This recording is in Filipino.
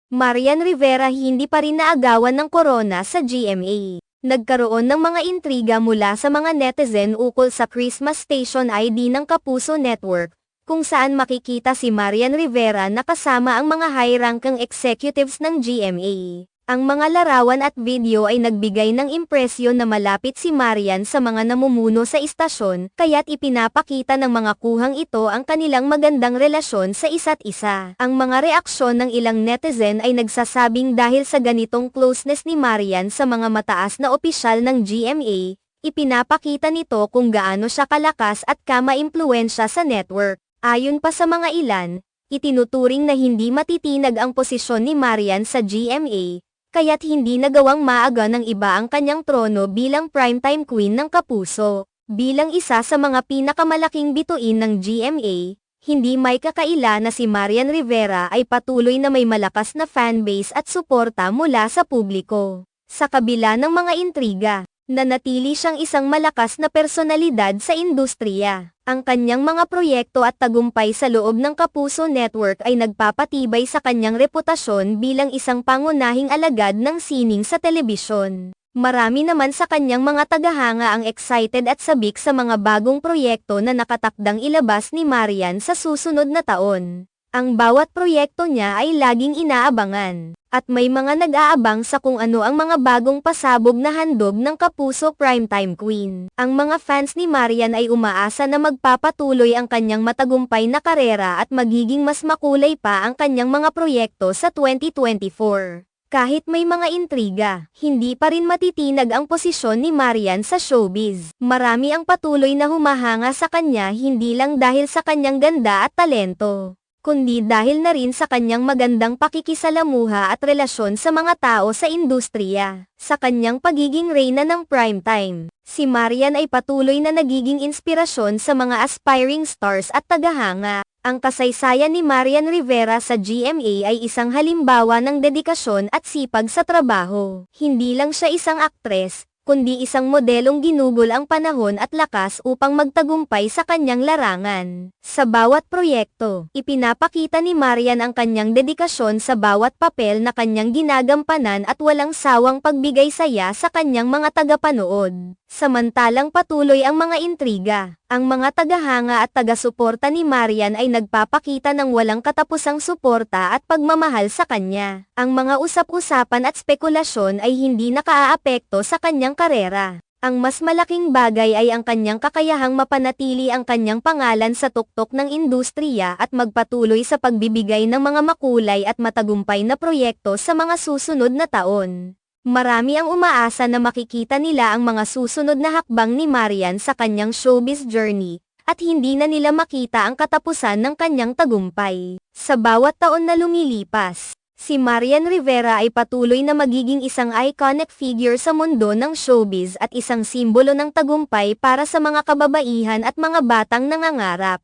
Marian Rivera hindi pa rin naagawan ng corona sa GMA. Nagkaroon ng mga intriga mula sa mga netizen ukol sa Christmas Station ID ng Kapuso Network, kung saan makikita si Marian Rivera na kasama ang mga high-ranking executives ng GMA. Ang mga larawan at video ay nagbigay ng impresyon na malapit si Marian sa mga namumuno sa istasyon, kaya't ipinapakita ng mga kuhang ito ang kanilang magandang relasyon sa isa't isa. Ang mga reaksyon ng ilang netizen ay nagsasabing dahil sa ganitong closeness ni Marian sa mga mataas na opisyal ng GMA, ipinapakita nito kung gaano siya kalakas at kama-impluwensya sa network. Ayon pa sa mga ilan, itinuturing na hindi matitinag ang posisyon ni Marian sa GMA, kaya't hindi nagawang maaga ng iba ang kanyang trono bilang primetime queen ng Kapuso. Bilang isa sa mga pinakamalaking bituin ng GMA, hindi may kakaila na si Marian Rivera ay patuloy na may malakas na fanbase at suporta mula sa publiko. Sa kabila ng mga intriga, nanatili siyang isang malakas na personalidad sa industriya. Ang kanyang mga proyekto at tagumpay sa loob ng Kapuso Network ay nagpapatibay sa kanyang reputasyon bilang isang pangunahing alagad ng sining sa telebisyon. Marami naman sa kanyang mga tagahanga ang excited at sabik sa mga bagong proyekto na nakatakdang ilabas ni Marian sa susunod na taon. Ang bawat proyekto niya ay laging inaabangan, at may mga nag-aabang sa kung ano ang mga bagong pasabog na handog ng Kapuso Primetime Queen. Ang mga fans ni Marian ay umaasa na magpapatuloy ang kanyang matagumpay na karera at magiging mas makulay pa ang kanyang mga proyekto sa 2024. Kahit may mga intriga, hindi pa rin matitinag ang posisyon ni Marian sa showbiz. Marami ang patuloy na humahanga sa kanya hindi lang dahil sa kanyang ganda at talento, kundi dahil na rin sa kanyang magandang pakikisalamuha at relasyon sa mga tao sa industriya. Sa kanyang pagiging reyna ng primetime, si Marian ay patuloy na nagiging inspirasyon sa mga aspiring stars at tagahanga. Ang kasaysayan ni Marian Rivera sa GMA ay isang halimbawa ng dedikasyon at sipag sa trabaho. Hindi lang siya isang aktres, kundi isang modelong ginugol ang panahon at lakas upang magtagumpay sa kanyang larangan. Sa bawat proyekto, ipinapakita ni Marian ang kanyang dedikasyon sa bawat papel na kanyang ginagampanan at walang sawang pagbigay saya sa kanyang mga tagapanood. Samantalang patuloy ang mga intriga, ang mga tagahanga at taga-suporta ni Marian ay nagpapakita ng walang katapusang suporta at pagmamahal sa kanya. Ang mga usap-usapan at spekulasyon ay hindi nakaaapekto sa kanyang karera. Ang mas malaking bagay ay ang kanyang kakayahang mapanatili ang kanyang pangalan sa tuktok ng industriya at magpatuloy sa pagbibigay ng mga makulay at matagumpay na proyekto sa mga susunod na taon. Marami ang umaasa na makikita nila ang mga susunod na hakbang ni Marian sa kanyang showbiz journey, at hindi na nila makita ang katapusan ng kanyang tagumpay. Sa bawat taon na lumilipas, si Marian Rivera ay patuloy na magiging isang iconic figure sa mundo ng showbiz at isang simbolo ng tagumpay para sa mga kababaihan at mga batang nangangarap.